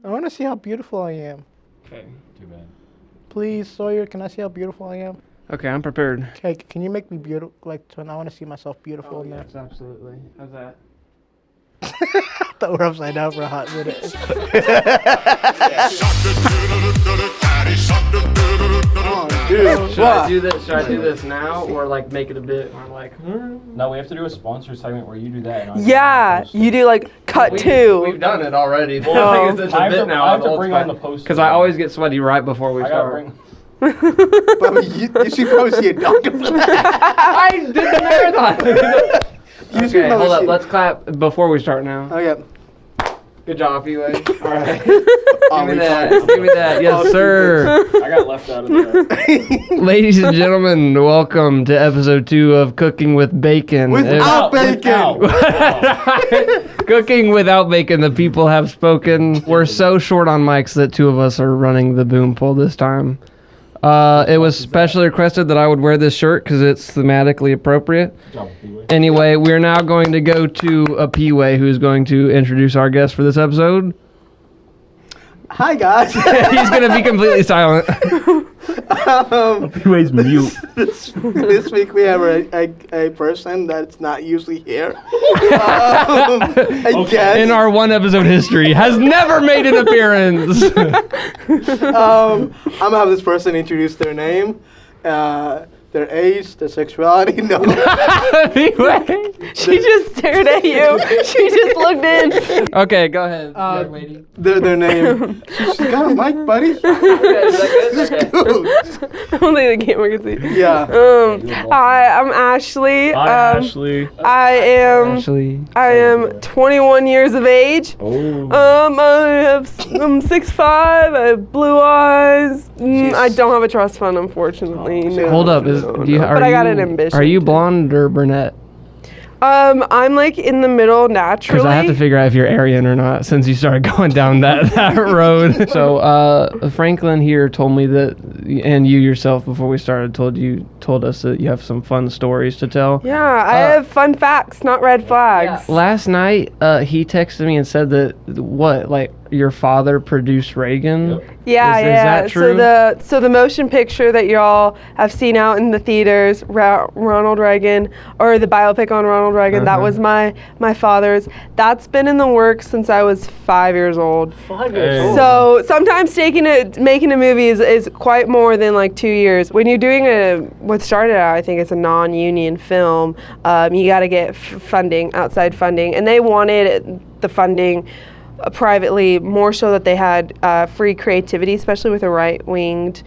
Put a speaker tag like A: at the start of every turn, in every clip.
A: I want to see how beautiful I am.
B: Okay. Too bad.
A: Please, Sawyer, can I see how beautiful I am?
C: Okay, I'm prepared.
A: Okay, can you make me beautiful? Like, I want to see myself beautiful in there.
C: Yes, absolutely. How's that?
A: I thought we were upside down for a hot minute. Dude,
C: Should I do this? Should I do this now, or like make it a bit? Or like,
B: No, we have to do a sponsor segment where you do that. And I
D: Yeah, you do like cut
C: We've
D: two.
C: done it already.
B: Well,
C: I think it's such
B: I
C: a
B: have
C: bit
B: to,
C: now.
B: I have to bring on the poster.
C: Because I always get sweaty right before we
B: I gotta
C: start.
B: bring.
A: But you should probably see a doctor for that.
C: I did the marathon.
A: You should
C: Okay,
A: probably
C: hold up.
A: see-
C: Let's clap before we start now.
A: Okay.
C: Good job, P-Way. All right. Give me that. Give me that. Yes, sir.
B: I got left out of that.
C: Ladies and gentlemen, welcome to episode 2 of Cooking with Bacon.
A: Without bacon.
C: Cooking without bacon, the people have spoken. We're so short on mics that 2 of us are running the boom pole this time. It was specially requested that I would wear this shirt because it's thematically appropriate. Anyway, we're now going to go to a P-Way who's going to introduce our guest for this episode.
A: Hi, guys.
C: He's going to be completely silent.
B: P-Way's mute.
A: This week we have a person that's not usually here. A guest.
C: In our 1 episode history, has never made an appearance.
A: I'm gonna have this person introduce their name, their age, their sexuality. No.
C: P-Way.
D: She just stared at you. She just looked in.
C: Okay, go ahead, young lady.
A: Their name. She's got a mic, buddy.
C: Okay, is that good? Okay.
A: Dude.
D: I don't think the camera can see.
A: Yeah.
D: Hi, I'm Ashley.
B: Hi, Ashley.
D: I am
C: Ashley.
D: 21 years of age.
B: Oh.
D: I'm 6'5". I have blue eyes. I don't have a trust fund, unfortunately. No.
C: Hold up,
D: But I got an ambition.
C: Are you blonde or brunette?
D: I'm like in the middle naturally.
C: Because I have to figure out if you're Aryan or not since you started going down that road. So Franklin here told me that, and you yourself before we started told us that you have some fun stories to tell.
D: Yeah, I have fun facts, not red flags.
C: Last night he texted me and said that your father produced Reagan.
B: Yep.
D: Yeah,
C: Is
D: yeah.
C: that true?
D: So the motion picture that y'all have seen out in the theaters, Ronald Reagan, or the biopic on Ronald Reagan, that was my father's. That's been in the works since I was 5 years old.
A: 5 years old.
D: So sometimes making a movie is quite more than like 2 years. When you're doing what started out, I think it's a non-union film, you got to get outside funding, and they wanted the funding privately, more so that they had free creativity, especially with a right-winged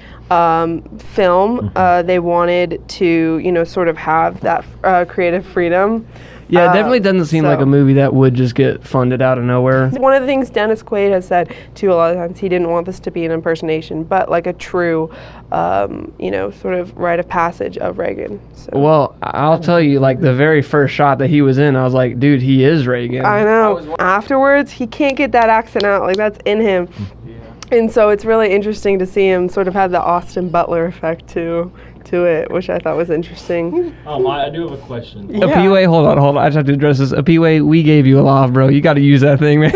D: film. They wanted to, sort of have that creative freedom.
C: Yeah, it definitely doesn't seem like a movie that would just get funded out of nowhere.
D: One of the things Dennis Quaid has said too a lot of times, he didn't want this to be an impersonation, but like a true, sort of rite of passage of Reagan. So.
C: Well, I'll tell you, like the very first shot that he was in, I was like, dude, he is Reagan.
D: I know. Afterwards, he can't get that accent out. Like, that's in him. And so it's really interesting to see him sort of have the Austin Butler effect to it, which I thought was interesting.
B: I do have a question.
D: Yeah.
C: A P-Way, hold on. I just have to address this. A P-Way, we gave you a laugh, bro. You got to use that thing, man.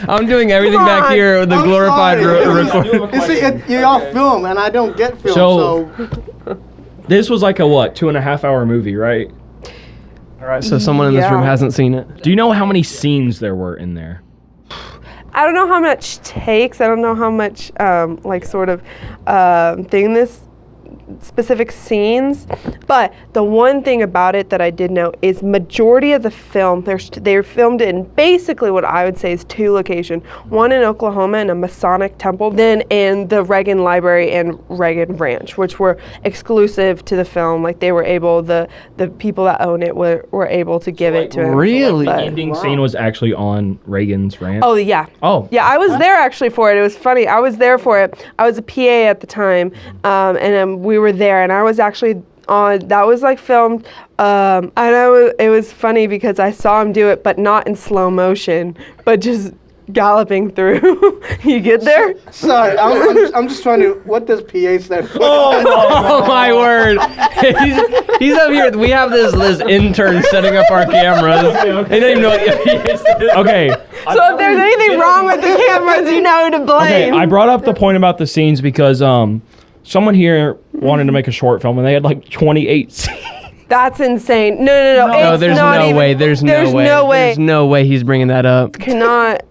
C: I'm doing everything
D: Come
C: back
D: on.
C: here with the
A: I'm
C: glorified
A: sorry.
C: recording.
A: You see, you all film, and I don't get film, so
B: This was like a 2.5 hour movie, right?
C: All right, so someone in this room hasn't seen it.
B: Do you know how many scenes there were in there?
D: I don't know how much takes. I don't know how much thing this specific scenes, but the one thing about it that I did know is majority of the film they're filmed in basically what I would say is 2 locations, one in Oklahoma in a Masonic temple, then in the Reagan Library and Reagan Ranch, which were exclusive to the film. Like they were able, the people that own it were able to give it to him.
C: Really?
B: The ending scene was actually on Reagan's ranch?
D: Oh yeah.
B: Oh.
D: Yeah, I was there actually for it. It was funny. I was there for it. I was a PA at the time, and we were there, and I was actually on. That was like filmed, and it was funny because I saw him do it, but not in slow motion, but just galloping through. You get there?
A: Sorry, I'm just trying to. What does PA stand for?
C: Oh my word! He's up here. We have this intern setting up our cameras. He don't even know what he is.
B: Okay.
D: So if there's anything wrong with the cameras, you know who to
B: Okay,
D: blame.
B: I brought up the point about the scenes because someone here wanted to make a short film and they had like 28 scenes.
D: That's insane. No.
C: No,
D: It's
C: there's
D: not
C: no
D: even,
C: way. There's no way. There's no way he's bringing that up.
D: Cannot.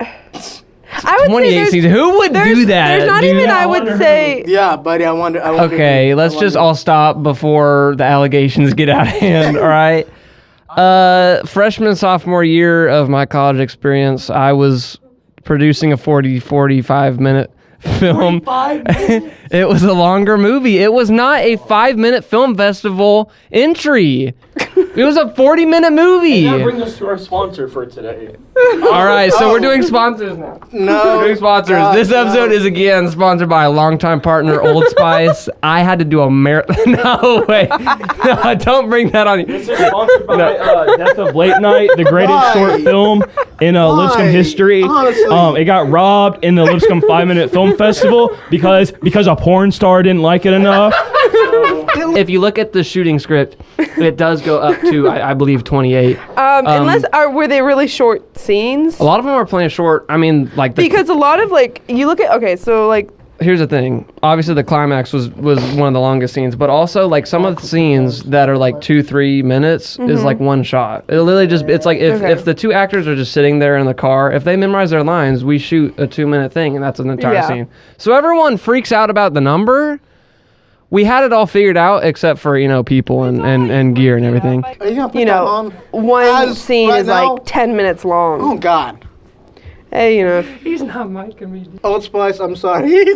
D: I would say
C: 28
D: there's,
C: seasons. Who would do that?
D: There's not
C: dude?
D: even, I would say.
A: Yeah, buddy, I wonder.
C: Okay, let's just all stop before the allegations get out of hand, all right? Freshman, sophomore year of my college experience, I was producing a 45 minute film. It was a longer movie. It was not a 5-minute film festival entry. It was a 40-minute movie.
B: That brings us to our sponsor for today.
C: All right, so we're doing sponsors now.
A: No.
C: We're doing sponsors. This episode is again sponsored by a longtime partner, Old Spice. I had to do a marathon. No way. No, don't bring that on you.
B: This is sponsored by Death of Late Night, the greatest short film in Lipscomb history.
A: Honestly.
B: It got robbed in the Lipscomb 5-minute film festival because a porn star didn't like it enough.
C: If you look at the shooting script, it does go up to, I believe, 28.
D: Were they really short scenes?
C: A lot of them are playing short. I mean, like
D: Because a lot of you look at
C: here's the thing. Obviously, the climax was one of the longest scenes, but also like some of the scenes that are like 2-3 minutes is like one shot. It literally it's like if the two actors are just sitting there in the car, if they memorize their lines, we shoot a 2-minute thing, and that's an entire scene. So everyone freaks out about the number. We had it all figured out except for, people and gear and everything.
A: Are you gonna put that on?
D: one scene
A: right
D: is
A: now?
D: like 10 minutes long.
A: Oh God.
D: Hey,
C: He's not my comedian.
A: Old Spice, I'm sorry.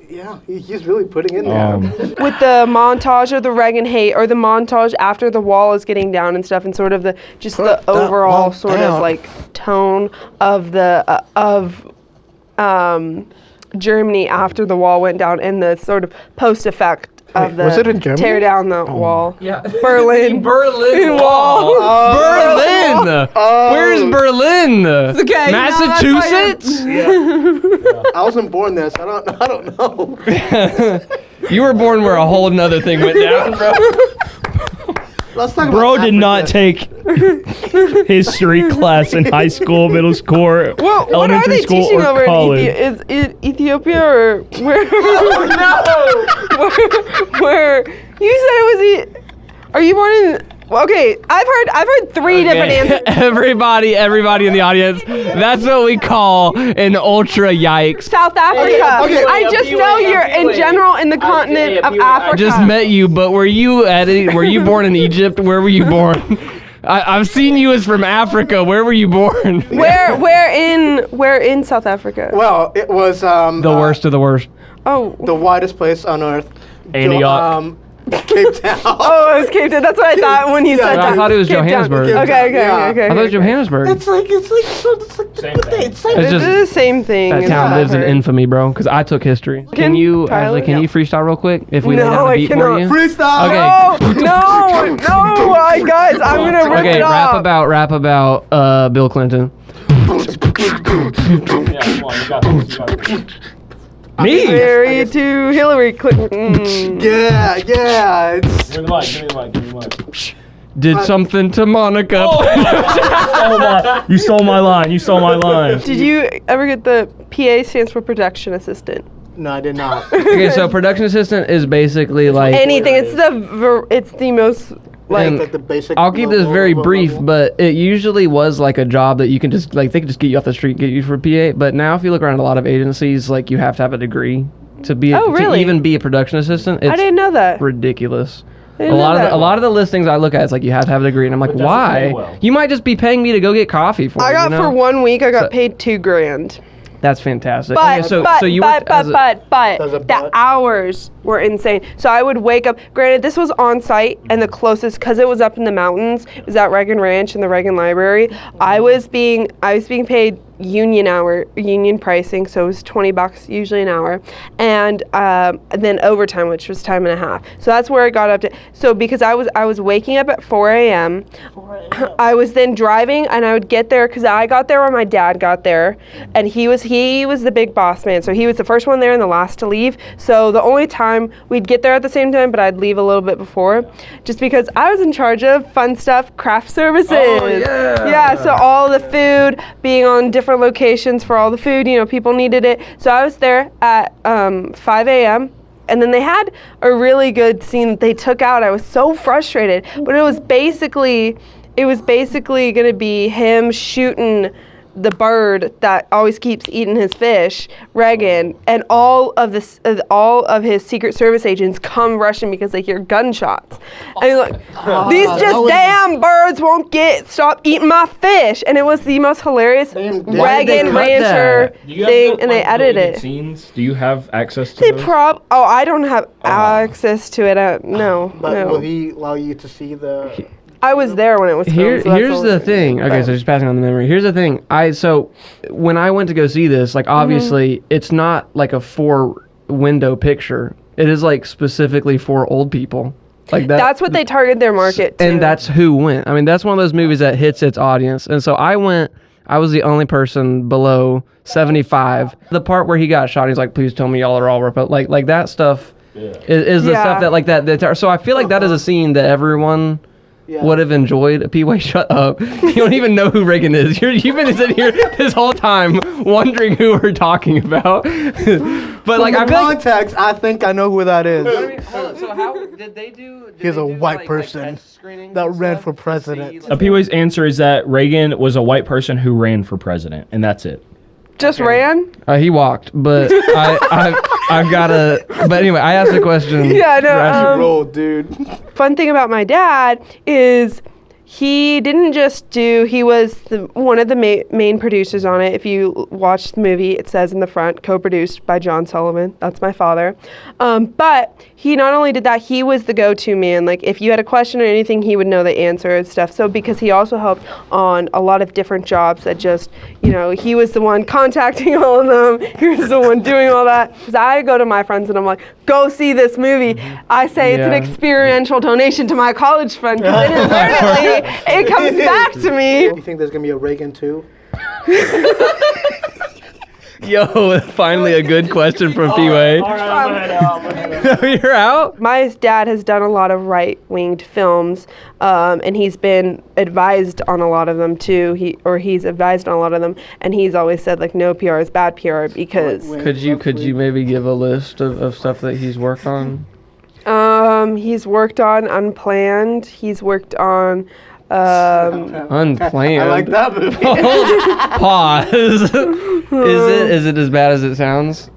A: Yeah, he's really putting in there.
D: with the montage of the Reagan hate, or the montage after the wall is getting down and stuff, and sort of the
A: that
D: overall
A: wall
D: sort
A: down.
D: of like tone of the Germany after the wall went down, and the sort of post effect of
A: was it in Germany?
D: tear down the wall.
C: Yeah.
D: Berlin wall.
C: Berlin. Where's Berlin?
D: okay, no, that's
C: Massachusetts?
A: I wasn't born there, so I don't know.
C: You were born where a whole nother thing went down, bro.
A: Let's talk
B: Bro
A: about
B: did not
A: Africa.
B: take history class in high school, middle school, or
D: What are
B: elementary
D: they
B: school,
D: teaching
B: or
D: over
B: college.
D: in Ethiopia? Is it Ethiopia or where? where you said it was? Are you born in? Okay, I've heard three different answers.
C: Everybody in the audience, that's what we call an ultra yikes.
D: South Africa.
A: okay.
D: I just know you're in general in the continent of Africa.
C: I just met you, but were you born in Egypt? Where were you born? I've seen you as from Africa. Where were you born?
D: Where in South Africa?
A: Well, it was
C: The worst of the worst.
D: Oh,
A: the widest place on earth.
B: Antioch.
A: Cape Town.
D: oh, it was Cape Town. That's what I thought when you said
C: I
D: that.
C: thought it was
D: Cape Town.
C: Johannesburg.
D: Okay.
A: Yeah.
C: I thought it was Johannesburg.
A: It's like
B: Same thing.
A: it's same
C: It's
D: It's
C: just-
D: the same thing.
C: That
D: is
C: town
D: what
C: lives
D: I've
C: in
D: heard.
C: infamy, bro. Because I took history. Can you,
D: Tyler?
C: Ashley? Can you freestyle real quick? If we
D: No,
C: lay down a
D: I
C: beat for
D: cannot.
C: you.
A: freestyle.
C: Okay.
D: No, guys, I'm gonna rip
C: Okay,
D: it off.
C: rap about Bill Clinton.
B: Yeah, come on, you got this.
C: Me?
D: Married to Hillary Clinton.
A: Yeah. It's
B: Give me the mic.
C: Did something to Monica.
B: You stole my line.
D: Did you ever get the PA stands for production assistant?
A: no, I did not.
C: Okay, so production assistant is basically like.
D: Anything. It's the most
C: And
A: like the basic.
C: I'll keep this very
A: low
C: brief,
A: level.
C: but it usually was like a job that you can just like they could just get you off the street, get you for PA. But now, if you look around a lot of agencies, like you have to have a degree to be
D: Oh, really?
C: to even be a production assistant. It's
D: I didn't know that.
C: ridiculous.
D: I didn't know that.
C: A lot of the listings I look at, it's like you have to have a degree, and I'm like,
B: doesn't
C: why?
B: pay well.
C: You might just be paying me to go get coffee for.
D: I got
C: you know?
D: for 1 week. I got
C: So-
D: paid $2,000.
C: That's fantastic.
D: But
C: Okay, so
D: but
C: you
D: but
C: worked as a-
A: As a
D: the
A: butt.
D: hours were insane. So I would wake up. Granted, this was on site, and the closest, because it was up in the mountains, it was at Reagan Ranch in the Reagan Library. I was being paid union pricing, so it was $20 usually an hour, and then overtime, which was time and a half. So that's where it got up to. So because I was waking up at 4 a.m. I was then driving, and I would get there because I got there when my dad got there, and he was the big boss man, so he was the first one there and the last to leave. So the only time we'd get there at the same time, but I'd leave a little bit before, just because I was in charge of fun stuff, craft services.
C: Oh, yeah.
D: Yeah, so all the food, being on different locations for all the food, people needed it. So I was there at 5 a.m. And then they had a really good scene that they took out. I was so frustrated, but it was basically going to be him shooting the bird that always keeps eating his fish, Reagan, and all of his Secret Service agents come rushing because they hear gunshots. And he's like, these damn birds won't stop eating my fish. And it was the most hilarious Reagan rancher thing, and they edited it.
B: Scenes? Do you have access to those?
D: I don't have access to it. No.
A: Will he allow you to see the...
D: I was there when it was filmed.
C: Here's the thing. Okay, so just passing on the memory. Here's the thing. So when I went to go see this, like obviously it's not like a 4-window picture. It is like specifically for old people. Like that. That's
D: what they target their market to.
C: And that's who went. I mean, that's one of those movies that hits its audience. And so I went. I was the only person below 75. The part where he got shot, he's like, "Please tell me y'all are all right." But like that stuff is the stuff that like that. So I feel like that is a scene that everyone would have enjoyed. P-Way, shut up. You don't even know who Reagan is. You've been sitting here this whole time wondering who we're talking about. But like, I feel
A: context, I think I know who that is.
C: I mean, hold on. So how did they do?
A: He's a white person that ran for president.
B: P-Way's answer is that Reagan was a white person who ran for president, and that's it.
D: Just ran?
C: He walked, but I've got to. But anyway, I asked a question.
D: Yeah, no.
A: Roll, dude.
D: Fun thing about my dad is he didn't just he was one of the main producers on it. If you watch the movie, it says in the front, co-produced by John Sullivan. That's my father. But he not only did that, he was the go-to man. Like, if you had a question or anything, he would know the answer and stuff. So, because he also helped on a lot of different jobs that just, he was the one contacting all of them. He was the one doing all that. Because I go to my friends and I'm like, go see this movie. I say it's an experiential donation to my college fund, because inadvertently, it comes back to me.
A: You think there's going to be a Reagan 2?
C: Yo, finally a good question from P-Way.
B: All right,
C: You're out?
D: My dad has done a lot of right-winged films, and he's been advised on a lot of them too. He's advised on a lot of them, and he's always said like no PR is bad PR because.
C: Could you maybe give a list of stuff that he's worked on?
D: He's worked on Unplanned. He's worked on.
C: Unplanned.
A: I like that movie.
C: Pause. Is it as bad as it sounds?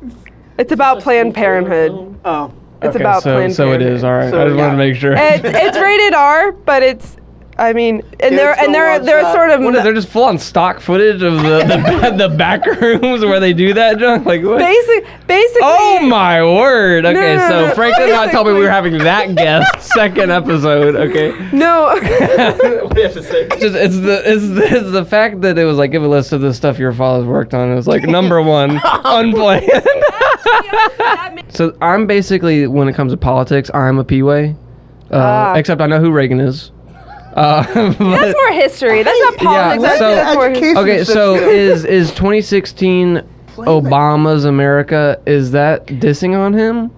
D: It's about Planned Parenthood.
A: Oh.
D: It's about Planned
C: so
D: Parenthood.
C: it is, all right.
A: So,
C: I just wanted to make sure.
D: It's rated R, but it's. I mean, and they're sort of.
C: What is, they're just full on stock footage of the back rooms where they do that junk? Like what?
D: Basically.
C: Oh my word! Okay,
D: No,
C: Frank did not tell me we were having that guest second episode. Okay.
D: No.
B: What do you have to say?
C: It's the fact that it was like give a list of the stuff your father's worked on. It was like number 1, Unplanned. So I'm basically, when it comes to politics, I'm a P-Way. Except I know who Reagan is.
D: That's more history. That's not politics.
C: Yeah,
D: That's more history.
C: Okay, so is 2016 Obama's America, is that dissing on him?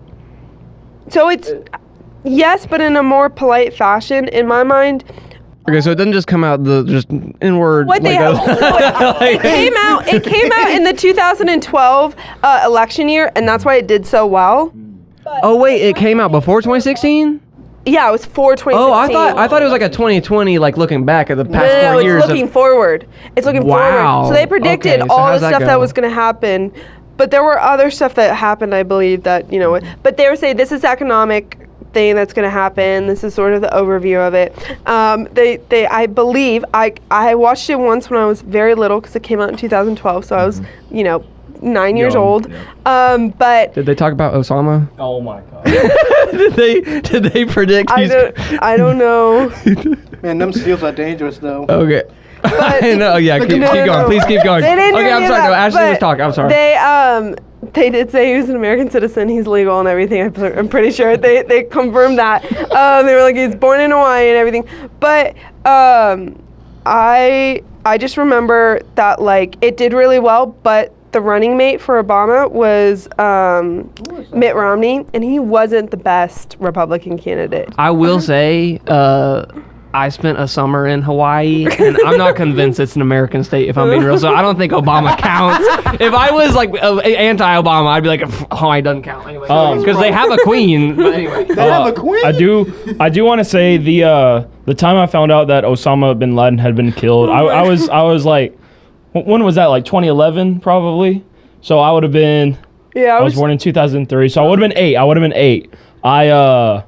D: So it's yes, but in a more polite fashion, in my mind.
C: Okay, so it doesn't just come out just inward.
D: What it came out in the 2012 election year, and that's why it did so well.
C: Oh wait, it came out before 2016?
D: Yeah, it was for 2016.
C: Oh, I thought it was like a 2020, like looking back at the past 4 years.
D: It's looking forward. It's looking forward. So they predicted all the stuff that was going to happen, but there were other stuff that happened, I believe, that, but they were saying this is economic thing that's going to happen. This is sort of the overview of it. I believe, I watched it once when I was very little because it came out in 2012, so I was, 9 years old.
C: Yeah.
D: But
C: did they talk about Osama?
B: Oh my god.
C: Did they predict?
D: I don't know.
A: Man, them seals are dangerous though.
C: Okay.
D: But
C: I know. Yeah, keep
D: No,
C: going.
D: no.
C: Please keep going.
D: They didn't do
C: Okay, I'm
D: any of
C: sorry. No,
D: that,
C: Ashley was
D: but
C: talking. I'm sorry.
D: They did say he was an American citizen. He's legal and everything. I'm pretty sure they confirmed that. They were like, he's born in Hawaii and everything. But I just remember that like it did really well, but the running mate for Obama was Mitt Romney, and he wasn't the best Republican candidate.
C: I will say, I spent a summer in Hawaii, and I'm not convinced it's an American state, if I'm being real. So I don't think Obama counts. If I was like anti-Obama, I'd be like, Hawaii doesn't count anyway, because they have a queen. But anyway,
A: They have a queen?
B: I do want to say the time I found out that Osama bin Laden had been killed, I was like, when was that? Like 2011, probably. So I would have been.
D: Yeah,
B: I was born in 2003, so I would have been 8. I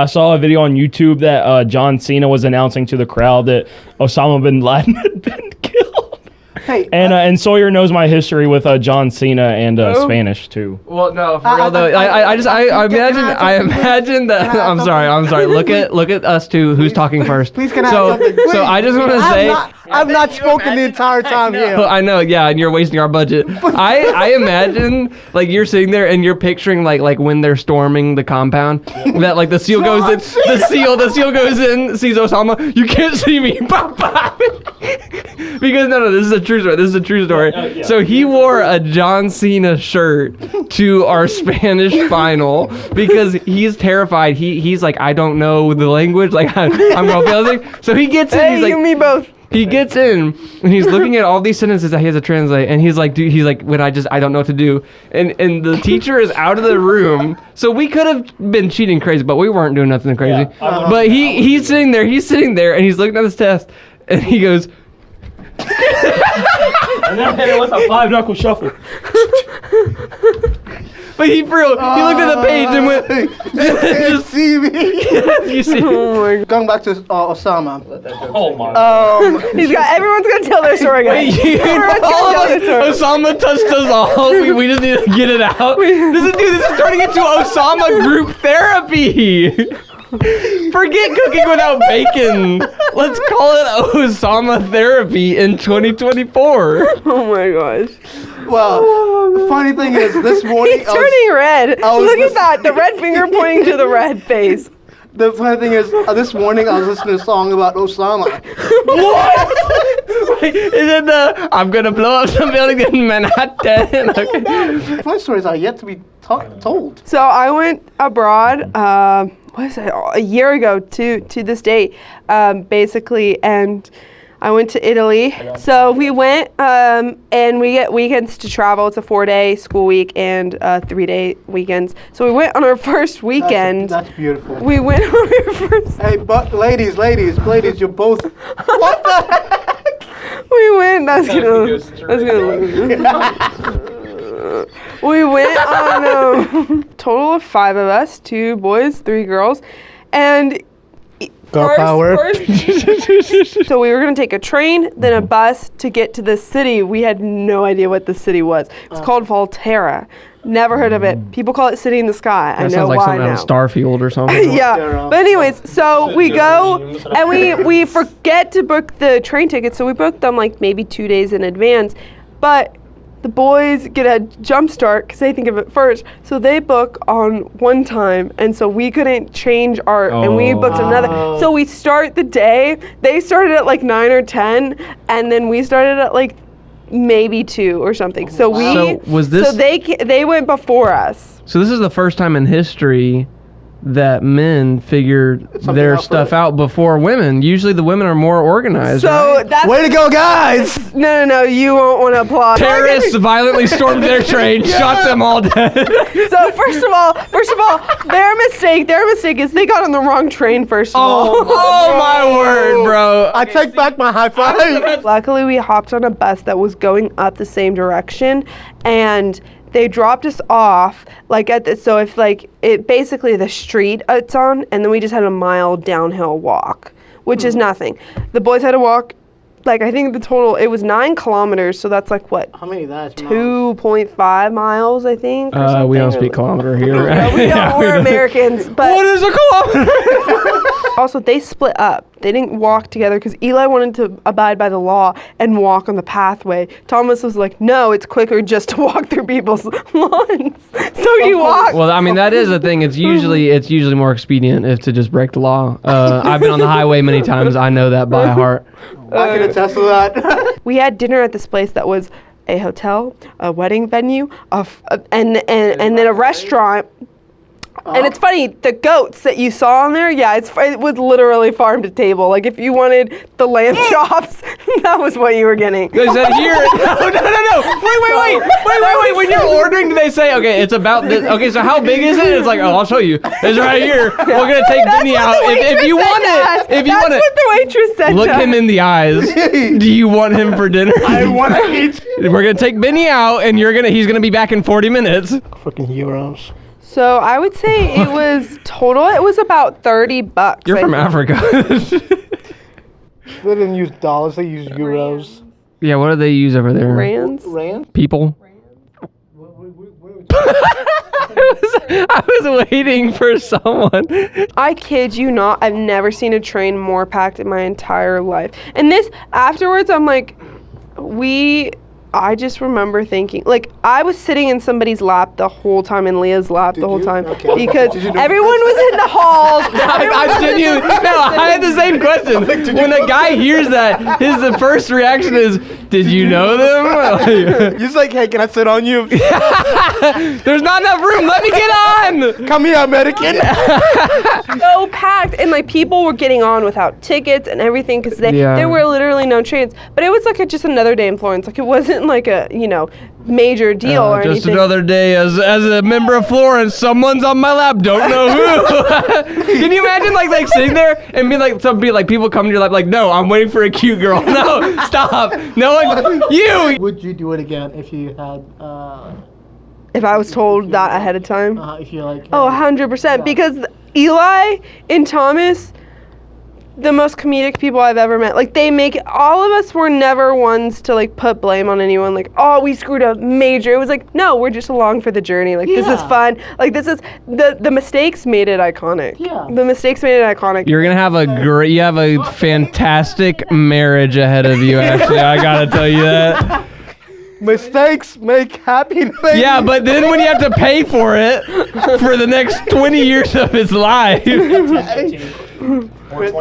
B: saw a video on YouTube that John Cena was announcing to the crowd that Osama bin Laden had been killed.
A: Hey,
B: And Sawyer knows my history with John Cena and Spanish too.
C: well, no, for real though. I imagine that. I'm sorry. Look at us two. Who's talking first?
A: Please can I
C: so,
A: have something?
C: so
A: Please.
C: I just want to say.
A: I've not spoken the entire time here.
C: I know, yeah, and you're wasting our budget. I imagine like you're sitting there and you're picturing like when they're storming the compound, that like the seal goes in, the seal goes in, sees Osama, you can't see me, because no, this is a true story.
B: Yeah.
C: So he wore a John Cena shirt to our Spanish final because he's terrified. He's like, I don't know the language, like I'm gonna fail this. So he gets in,
D: Hey,
C: he's like,
D: you and me both.
C: he gets in and he's looking at all these sentences that he has to translate, and he's like, when I don't know what to do, and the teacher is out of the room. So we could have been cheating crazy, but we weren't doing nothing crazy.
B: Yeah,
C: But he's sitting there, and he's looking at this test, and he goes,
B: And then hit it with a 5-knuckle shuffle.
C: but he looked at the page and went,
A: Just see me.
C: you see.
A: Going back to Osama.
B: Oh my.
D: Everyone's gonna tell their story, guys. Everyone's gonna tell their story.
C: Osama touched us all. We just need to get it out. This is turning into Osama group therapy. Forget cooking without bacon. Let's call it Osama therapy in 2024.
D: Oh my gosh.
A: Well, the funny thing is, this morning
D: He's turning red.
A: I was
D: Look at
A: lis-
D: that. The red finger pointing to the red face.
A: the funny thing is, this morning I was listening to a song about Osama.
C: What? Wait, is it the I'm gonna blow up some building in Manhattan? Okay.
A: Fun stories are yet to be told.
D: So I went abroad, what is it, a year ago to this date, basically, and I went to Italy. So we went, and we get weekends to travel. It's a 4-day school week and 3-day weekends. So we went on our first weekend.
A: That's beautiful.
D: We went on our first.
A: Hey, but ladies, you're both. What the heck?
D: We went. That's gonna. We went on a total of 5 of us, 2 boys, 3 girls, and.
A: Girl power.
D: So we were going to take a train, then a bus to get to the city. We had no idea what the city was. It's called Volterra. Never heard of it. People call it City in the Sky. I
C: That
D: know
C: sounds like
D: why
C: something out
D: now.
C: of Starfield or something.
D: Yeah. But anyways, so we go and we forget to book the train tickets. So we booked them like maybe 2 days in advance. But the boys get a jump start because they think of it first. So they book on one time, and so we couldn't change and we booked another. So we start the day. They started at like 9 or 10, and then we started at like maybe 2 or something. So they went before us.
C: So this is the first time in history that men figured their stuff out before women. Usually the women are more organized.
D: So
C: right?
D: that's
A: Way to go, guys!
D: no. You won't want to applaud.
C: Terrorists violently stormed their train, shot them all dead.
D: So first of all, their mistake is they got on the wrong train. First of all.
C: Oh my word, bro.
A: I take back my high five.
D: Luckily, we hopped on a bus that was going up the same direction, and they dropped us off so if like it basically the street it's on, and then we just had a mile downhill walk, which is nothing. The boys had to walk, like I think the total it was 9 kilometers, so that's like what,
A: How many of that?
D: 2.5 miles I think. Or
C: We don't
D: something.
C: speak kilometer here.
D: We don't. We're Americans, but
C: What is a kilometer?
D: Also, they split up. They didn't walk together because Eli wanted to abide by the law and walk on the pathway. Thomas was like, no, it's quicker just to walk through people's lawns. So you walk.
C: Well, I mean, that is a thing. It's usually more expedient if to just break the law. I've been on the highway many times. I know that by heart.
A: I can attest to that.
D: We had dinner at this place that was a hotel, a wedding venue, and then a restaurant. And it's funny, the goats that you saw on there, it was literally farm to table. Like, if you wanted the lamb chops, that was what you were getting.
C: They said here. No. Wait. When you're ordering, do they say, okay, it's about this? Okay, so how big is it? It's like, oh, I'll show you. It's right here. We're gonna take Vinny out. If you want it,
D: That's what the waitress said.
C: look him in the eyes. Do you want him for dinner?
A: I want to eat.
C: We're gonna take Vinny out, and he's gonna be back in 40 minutes.
A: Fucking euros.
D: So I would say it was about $30.
C: You're from Africa.
A: They didn't use dollars, they used euros.
C: Yeah, what do they use over there?
D: Rands.
A: Rand?
C: People. I was waiting for someone.
D: I kid you not, I've never seen a train more packed in my entire life. And this, afterwards, I'm like, I just remember thinking, like, I was sitting in somebody's lap the whole time, in Leah's lap the whole time,
A: Okay.
D: because
A: Did you know-
D: everyone was in the halls.
C: I had the same question. When a guy hears that, the first reaction is, did you know them?
A: He's like, hey, can I sit on you?
C: There's not enough room. Let me get on.
A: Come here, American.
D: So packed, and like people were getting on without tickets and everything because there were literally no trains. But it was like just another day in Florence. Like it wasn't like a major deal or
C: just
D: anything.
C: another day as a member of Florence. Someone's on my lap. Don't know who. Can you imagine like sitting there and being like people come to your lap like, no, I'm waiting for a cute girl. No, stop. No one. You.
E: Would you do it again if you had,
D: If I was told that ahead of time.
E: if you're like...
D: Oh, 100%. Because Eli and Thomas, the most comedic people I've ever met. Like, all of us were never ones to, like, put blame on anyone. Like, oh, we screwed up major. It was like, no, we're just along for the journey. Like, this is fun. Like, this is, the mistakes made it iconic.
E: Yeah.
D: The mistakes made it iconic.
C: You're gonna have you have a fantastic marriage ahead of you, Ashley. I gotta tell you that.
A: Mistakes make happiness.
C: Yeah, but then when you have to pay for it for the next 20 years of his life.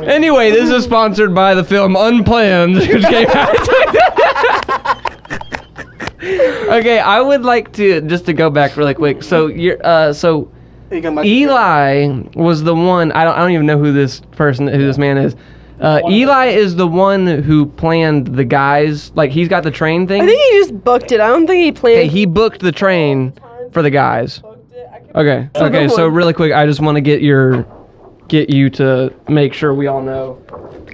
C: Anyway, this is sponsored by the film Unplanned, which came out. Okay, I would like to just to go back really quick. So Eli was the one. I don't even know who this man is. Eli is the one who planned the guys. Like he's got the train thing.
D: I think he just booked it. I don't think he planned.
C: Okay, he booked the train for the guys. Okay. So really quick, I just want to get you to make sure we all know.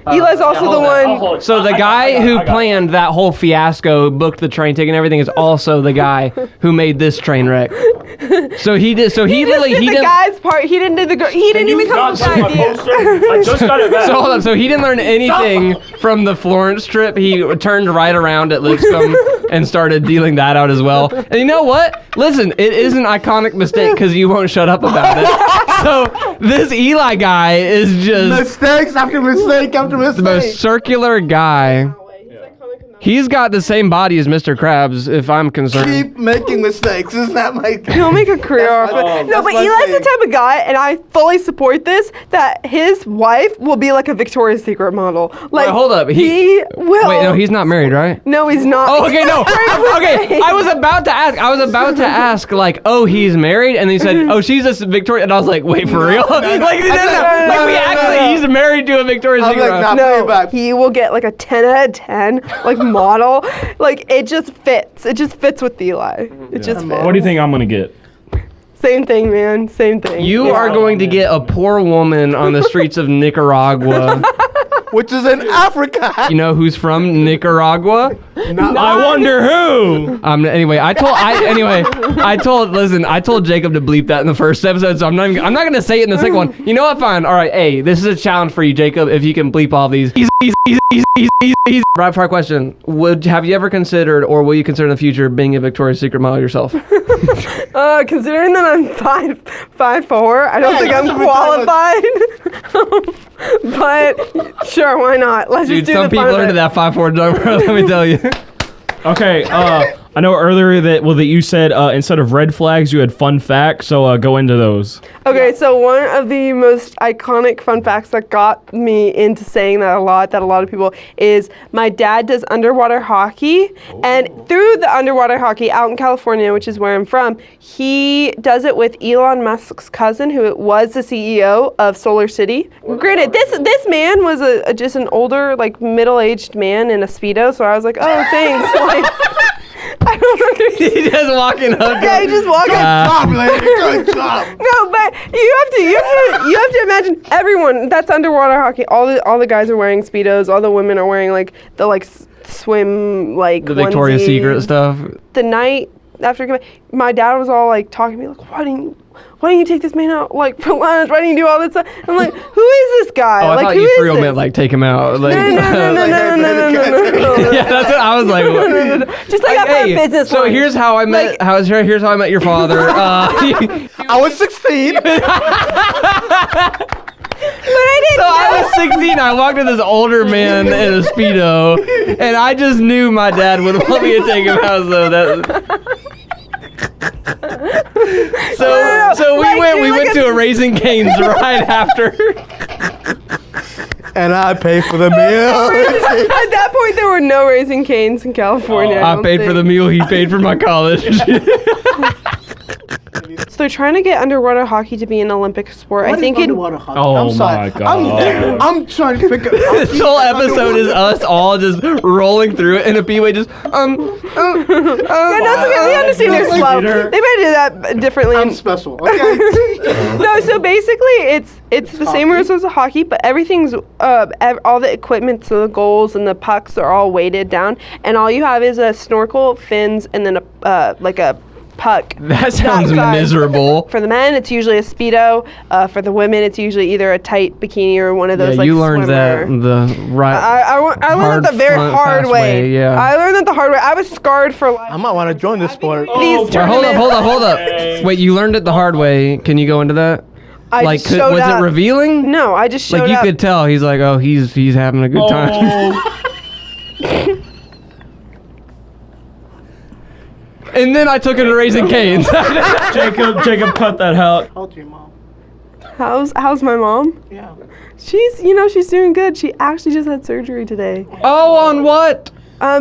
D: Eli's also the one.
C: So the guy who planned that whole fiasco, booked the train ticket and everything, is also the guy who made this train wreck. So he did. So he
D: did the guy's part. He didn't do the. He didn't even come up with the idea.
B: I just got it back.
C: So hold up. So he didn't learn anything from the Florence trip. He turned right around at Lipscomb and started dealing that out as well. And you know what? Listen, it is an iconic mistake because you won't shut up about it. So this Eli guy is just
A: mistakes after mistake after mistake.
C: the most circular guy. He's got the same body as Mr. Krabs, if I'm concerned.
A: Keep making mistakes. Isn't that my...
D: He'll make a career off it. No, but Eli's the type of guy, and I fully support this, that his wife will be like a Victoria's Secret model. Like,
C: Wait, hold up.
D: He will.
C: Wait, no, he's not married, right?
D: No, he's not.
C: Oh, okay, no. Okay, I was about to ask, like, oh, he's married? And they said, oh, she's a Victoria. And I was like, wait, for real? He's married to a Victoria's Secret model.
D: No, he will get like a 10 out of 10, like, model. Like, it just fits. It just fits with Eli. It just fits.
B: What do you think I'm gonna get?
D: Same thing, man. Same thing.
C: You are going to get a poor woman on the streets of Nicaragua
A: which is in Africa.
C: You know who's from Nicaragua?
B: I wonder who.
C: Anyway, I told Jacob to bleep that in the first episode, so I'm not gonna say it in the second one. You know what? Fine. All right. Hey, this is a challenge for you, Jacob. If you can bleep all these. Easy. Rapid fire question: have you ever considered, or will you consider in the future, being a Victoria's Secret model yourself?
D: Considering that I'm 5'4", I don't think I'm qualified. But sure, why not? Let's
C: Dude,
D: just do
C: some
D: the
C: people
D: fun of
C: are
D: it.
C: into that 5'4" number. Let me tell you.
B: Okay, I know earlier that you said instead of red flags you had fun facts, so go into those.
D: Okay, so one of the most iconic fun facts that got me into saying that a lot of people, is my dad does underwater hockey. And through the underwater hockey out in California, which is where I'm from, he does it with Elon Musk's cousin, who was the CEO of Solar City. Granted, this man was just an older, like, middle-aged man in a Speedo, so I was like, oh, thanks. Like, I don't understand.
C: He just walking up.
D: Yeah, he just walking
A: Job, lady. Good job.
D: No, but you have to imagine everyone that's underwater hockey. All the guys are wearing Speedos. All the women are wearing like the swim
C: The Victoria's
D: onesies.
C: Secret stuff.
D: The night after, my dad was all like talking to me like, why didn't you take this man out like for lunch? Why didn't you do all this stuff? I'm like, who is this guy?
C: Oh, I
D: like,
C: thought
D: who
C: you
D: is
C: for real
D: this?
C: meant like take him out. Like,
D: No.
C: yeah, that's what I was like.
D: Just like after a business
C: So
D: lunch.
C: here's how I met. Here's how I met your father.
A: I was 16.
D: But I didn't
C: So I
D: know.
C: was 16. I walked in this older man in a Speedo, and I just knew my dad would want me to take him out. So we went to a Raising Cane's right after.
A: And I paid for the meal.
D: At that point, there were no Raising Cane's in California.
C: I paid for the meal. He paid for my college.
D: So they're trying to get underwater hockey to be an Olympic sport. I think it.
B: Oh
A: I'm sorry.
B: my God.
A: I'm trying to figure.
C: This whole episode is us all just rolling through it, and a B-way just
D: Yeah, no, it's okay. We understand you're slow. They might do that differently.
A: I'm special. Okay.
D: No, so basically, it's the same rules as a hockey, but everything's all the equipment, so the goals and the pucks are all weighted down, and all you have is a snorkel, fins, and then a puck.
C: That sounds
D: size.
C: miserable.
D: For the men, it's usually a Speedo. For the women, it's usually either a tight bikini or one of those
C: Yeah,
D: like
C: you learned
D: swimwear.
C: that the right.
D: I learned that the very
C: front,
D: hard
C: fast
D: way.
C: Yeah.
D: I learned that the hard way. I was scarred for life.
A: I might want to join this sport.
D: These
C: Wait,
D: tournaments.
C: hold up. Wait, you learned it the hard way. Can you go into that?
D: I
C: Like,
D: just showed
C: was
D: up.
C: it revealing?
D: No, I just showed
C: Like, you
D: up.
C: could tell. He's like, oh, he's having a good time.
B: Oh.
C: And then I took him to Raising Cane's.
B: Jacob, cut that out.
A: How's your mom?
D: How's my mom?
A: Yeah.
D: She's doing good. She actually just had surgery today.
C: Oh, on what?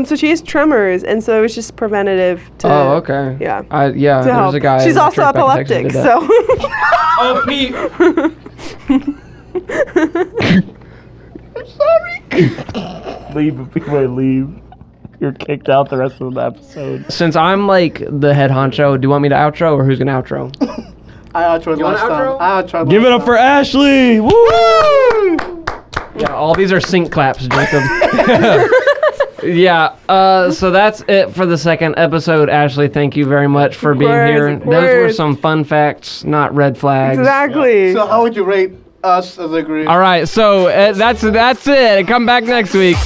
D: So she has tremors, and so it's just preventative to.
C: Oh, okay.
D: Yeah.
C: Yeah,
D: To
C: there's
D: help.
C: a guy.
D: She's
C: in
D: also
C: Trek Back in
D: epileptic,
C: Texas that did that.
D: so.
B: Oh, Pete. Leave. You're kicked out the rest of the episode.
C: Since I'm like the head honcho, do you want me to outro or who's gonna outro?
A: I outroed last time. I outroed
B: Give it
A: last
B: up for Ashley. Woo!
C: Yeah, all these are sync claps, Jacob. Yeah, so that's it for the second episode. Ashley, thank you very much for being here.
D: of
C: Those were
D: course.
C: some fun facts, not red flags.
D: Exactly.
A: So how would you rate us as a group?
C: All right, so that's it. Come back next week.